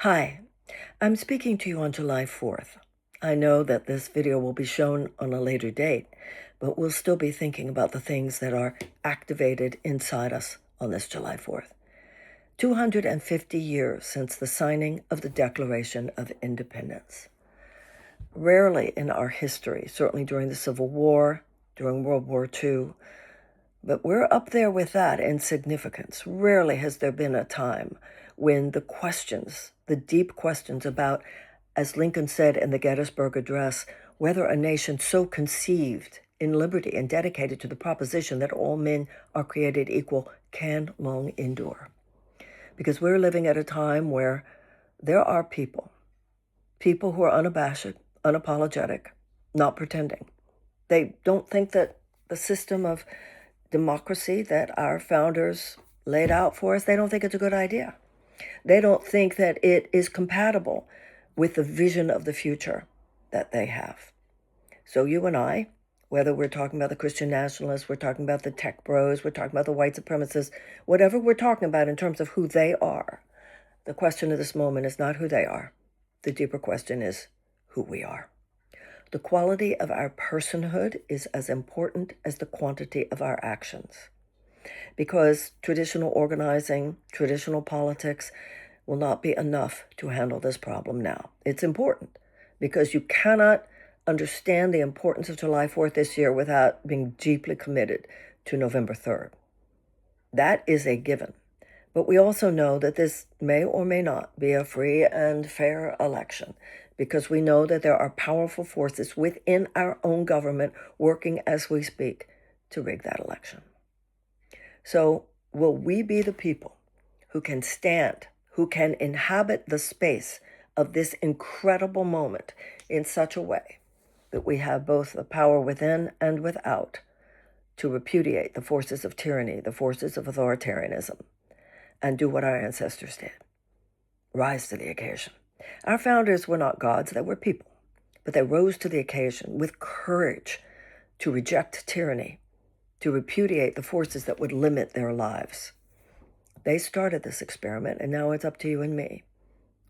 Hi, I'm speaking to you on July 4th. I know that this video will be shown on a later date, but we'll still be thinking about the things that are activated inside us on this July 4th. 250 years since the signing of the Declaration of Independence. Rarely in our history, certainly during the Civil War, during World War II, but we're up there with that in significance. Rarely has there been a time when the deep questions about, as Lincoln said in the Gettysburg Address, whether a nation so conceived in liberty and dedicated to the proposition that all men are created equal can long endure. Because we're living at a time where there are people who are unabashed, unapologetic, not pretending. They don't think that the system of democracy that our founders laid out for us, they don't think it's a good idea. They don't think that it is compatible with the vision of the future that they have. So you and I, whether we're talking about the Christian nationalists, we're talking about the tech bros, we're talking about the white supremacists, whatever we're talking about in terms of who they are, the question of this moment is not who they are. The deeper question is who we are. The quality of our personhood is as important as the quantity of our actions. Because traditional organizing, traditional politics will not be enough to handle this problem now. It's important because you cannot understand the importance of July 4th this year without being deeply committed to November 3rd. That is a given. But we also know that this may or may not be a free and fair election because we know that there are powerful forces within our own government working as we speak to rig that election. So will we be the people who can stand, who can inhabit the space of this incredible moment in such a way that we have both the power within and without to repudiate the forces of tyranny, the forces of authoritarianism, and do what our ancestors did? Rise to the occasion. Our founders were not gods, they were people, but they rose to the occasion with courage to reject tyranny, to repudiate the forces that would limit their lives. They started this experiment, and now it's up to you and me.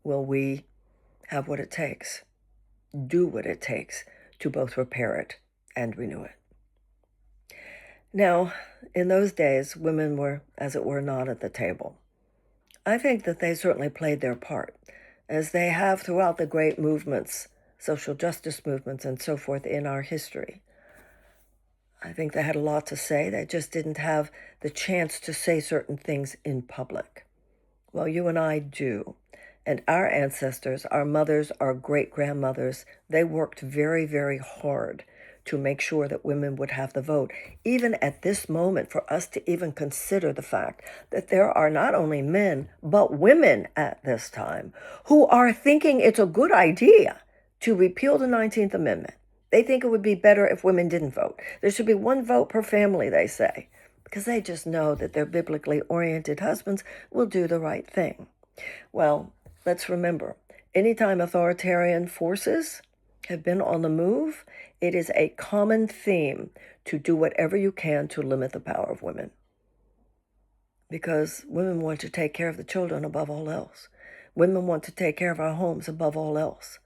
Will we have what it takes, do what it takes to both repair it and renew it? Now, in those days, women were, as it were, not at the table. I think that they certainly played their part, as they have throughout the great movements, social justice movements and so forth in our history. I think they had a lot to say. They just didn't have the chance to say certain things in public. Well, you and I do. And our ancestors, our mothers, our great-grandmothers, they worked very, very hard to make sure that women would have the vote. Even at this moment, for us to even consider the fact that there are not only men, but women at this time who are thinking it's a good idea to repeal the 19th Amendment. They think it would be better if women didn't vote. There should be one vote per family, they say, because they just know that their biblically oriented husbands will do the right thing. Well, let's remember, anytime authoritarian forces have been on the move, it is a common theme to do whatever you can to limit the power of women. Because women want to take care of the children above all else. Women want to take care of our homes above all else.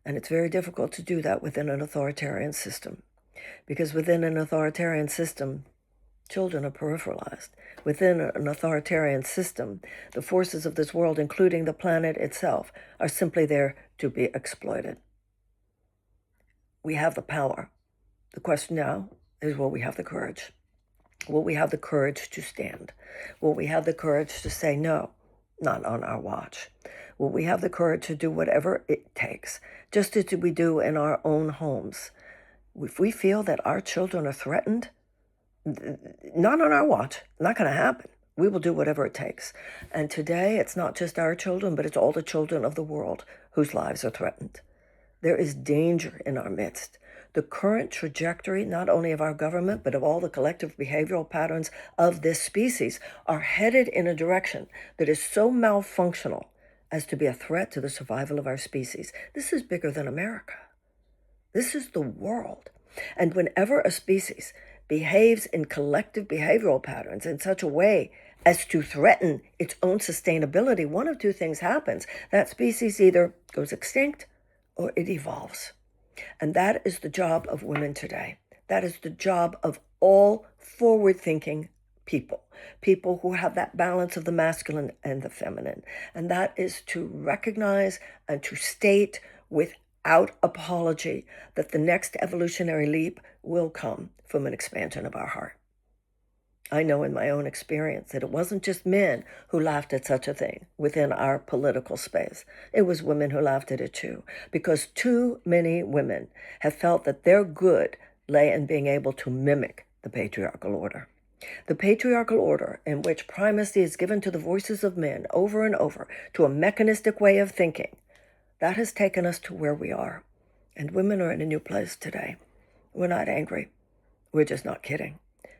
And it's very difficult to do that within an authoritarian system. Because within an authoritarian system, children are peripheralized. Within an authoritarian system, the forces of this world, including the planet itself, are simply there to be exploited. We have the power. The question now is, will we have the courage? Will we have the courage to stand? Will we have the courage to say no, not on our watch? Will we have the courage to do whatever it takes, just as we do in our own homes? If we feel that our children are threatened, not on our watch, not going to happen. We will do whatever it takes. And today, it's not just our children, but it's all the children of the world whose lives are threatened. There is danger in our midst. The current trajectory, not only of our government, but of all the collective behavioral patterns of this species, are headed in a direction that is so malfunctional as to be a threat to the survival of our species. This is bigger than America. This is the world. And whenever a species behaves in collective behavioral patterns in such a way as to threaten its own sustainability, one of two things happens. That species either goes extinct or it evolves. And that is the job of women today. That is the job of all forward-thinking people, people who have that balance of the masculine and the feminine. And that is to recognize and to state without apology that the next evolutionary leap will come from an expansion of our heart. I know in my own experience that it wasn't just men who laughed at such a thing within our political space. It was women who laughed at it too, because too many women have felt that their good lay in being able to mimic the patriarchal order. The patriarchal order, in which primacy is given to the voices of men over and over, to a mechanistic way of thinking, that has taken us to where we are. And women are in a new place today. We're not angry. We're just not kidding.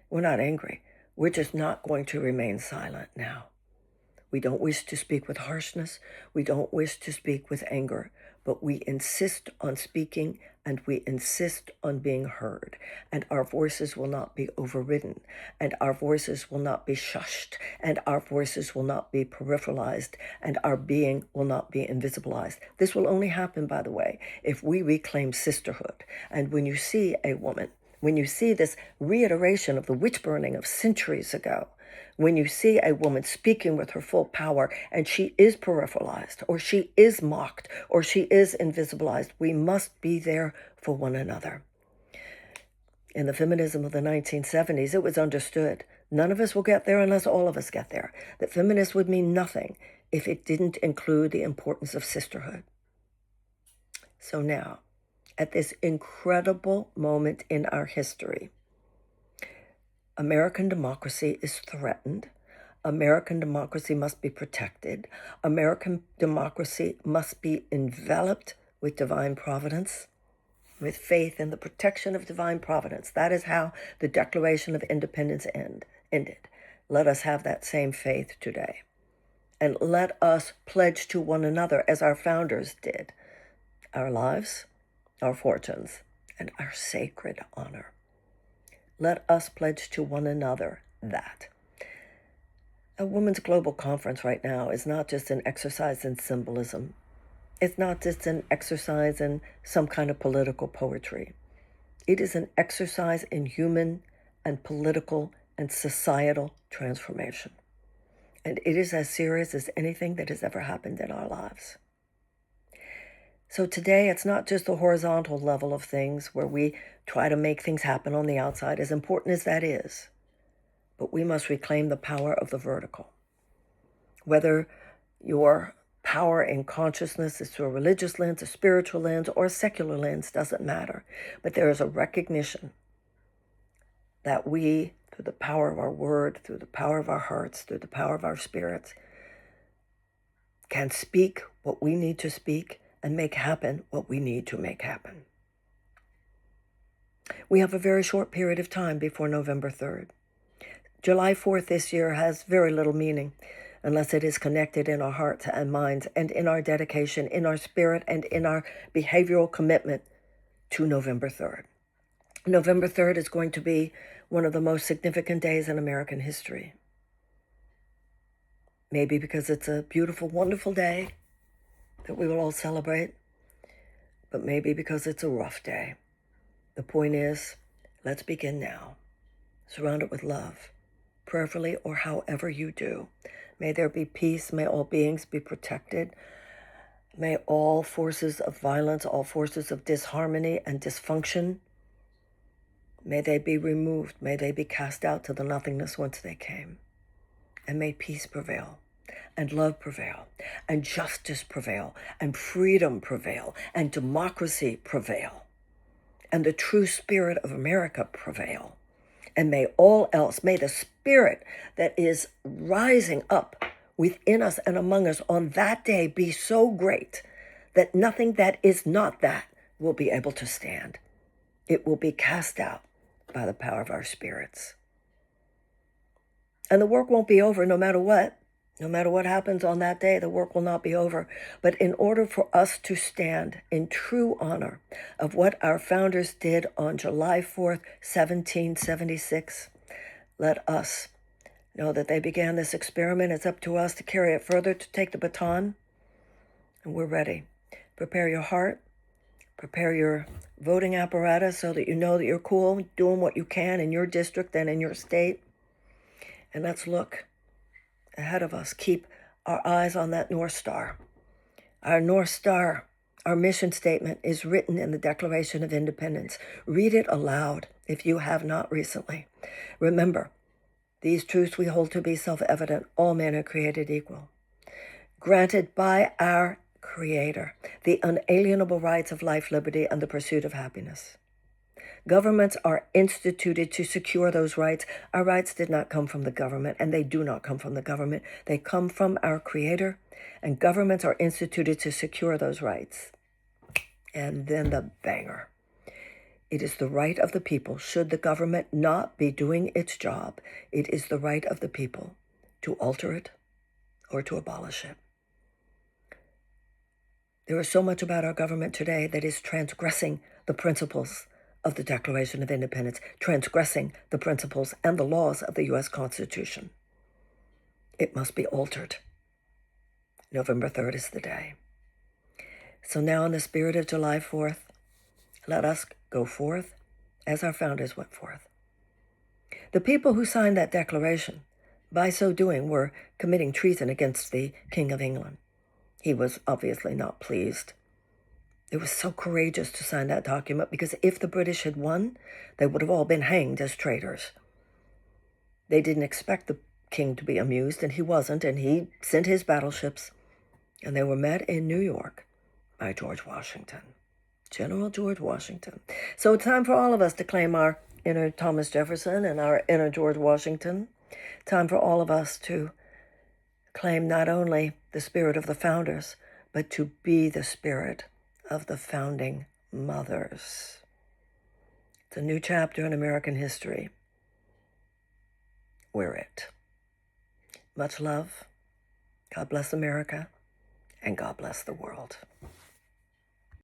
We're not angry. We're just not going to remain silent now. We don't wish to speak with harshness. We don't wish to speak with anger, but we insist on speaking and we insist on being heard. And our voices will not be overridden, and our voices will not be shushed, and our voices will not be peripheralized, and our being will not be invisibilized. This will only happen, by the way, if we reclaim sisterhood. And when you see a woman, when you see this reiteration of the witch burning of centuries ago, when you see a woman speaking with her full power and she is peripheralized, or she is mocked, or she is invisibilized, we must be there for one another. In the feminism of the 1970s, it was understood none of us will get there unless all of us get there. That feminist would mean nothing if it didn't include the importance of sisterhood. So now, at this incredible moment in our history, American democracy is threatened. American democracy must be protected. American democracy must be enveloped with divine providence, with faith in the protection of divine providence. That is how the Declaration of Independence ended. Let us have that same faith today. And let us pledge to one another, as our founders did, our lives, our fortunes, and our sacred honor. Let us pledge to one another that. A Women's Global Conference right now is not just an exercise in symbolism. It's not just an exercise in some kind of political poetry. It is an exercise in human and political and societal transformation. And it is as serious as anything that has ever happened in our lives. So today, it's not just the horizontal level of things where we try to make things happen on the outside, as important as that is. But we must reclaim the power of the vertical. Whether your power in consciousness is through a religious lens, a spiritual lens, or a secular lens, doesn't matter. But there is a recognition that we, through the power of our word, through the power of our hearts, through the power of our spirits, can speak what we need to speak and make happen what we need to make happen. We have a very short period of time before November 3rd. July 4th this year has very little meaning unless it is connected in our hearts and minds and in our dedication, in our spirit, and in our behavioral commitment to November 3rd. November 3rd is going to be one of the most significant days in American history. Maybe because it's a beautiful, wonderful day that we will all celebrate, but maybe because it's a rough day. The point is, let's begin now. Surround it with love, prayerfully or however you do. May there be peace. May all beings be protected. May all forces of violence, all forces of disharmony and dysfunction, may they be removed. May they be cast out to the nothingness whence they came. And may peace prevail, and love prevail, and justice prevail, and freedom prevail, and democracy prevail, and the true spirit of America prevail. And may all else, may the spirit that is rising up within us and among us on that day be so great that nothing that is not that will be able to stand. It will be cast out by the power of our spirits. And the work won't be over no matter what. No matter what happens on that day, the work will not be over. But in order for us to stand in true honor of what our founders did on July 4th, 1776, let us Know that they began this experiment. It's up to us to carry it further, to take the baton, and we're ready. Prepare your heart, prepare your voting apparatus so that you know that you're cool, doing what you can in your district and in your state. And let's look ahead of us. Keep our eyes on that North Star. Our North Star, our mission statement, is written in the Declaration of Independence. Read it aloud if you have not recently. Remember, these truths we hold to be self-evident. All men are created equal, granted by our Creator the unalienable rights of life, liberty, and the pursuit of happiness. Governments are instituted to secure those rights. Our rights did not come from the government, and they do not come from the government. They come from our Creator, and governments are instituted to secure those rights. And then the banger. It is the right of the people, should the government not be doing its job, it is the right of the people to alter it or to abolish it. There is so much about our government today that is transgressing the principles of the Declaration of Independence, transgressing the principles and the laws of the U.S. Constitution. It must be altered. November 3rd is the day. So now, in the spirit of July 4th, let us go forth as our founders went forth. The people who signed that declaration, by so doing, were committing treason against the King of England. He was obviously not pleased. It was so courageous to sign that document, because if the British had won, they would have all been hanged as traitors. They didn't expect the king to be amused, and he wasn't, and he sent his battleships, and they were met in New York by George Washington, General George Washington. So it's time for all of us to claim our inner Thomas Jefferson and our inner George Washington. Time for all of us to claim not only the spirit of the founders, but to be the spirit of the founding mothers. It's a new chapter in American history. We're it. Much love. God bless America, and God bless the world.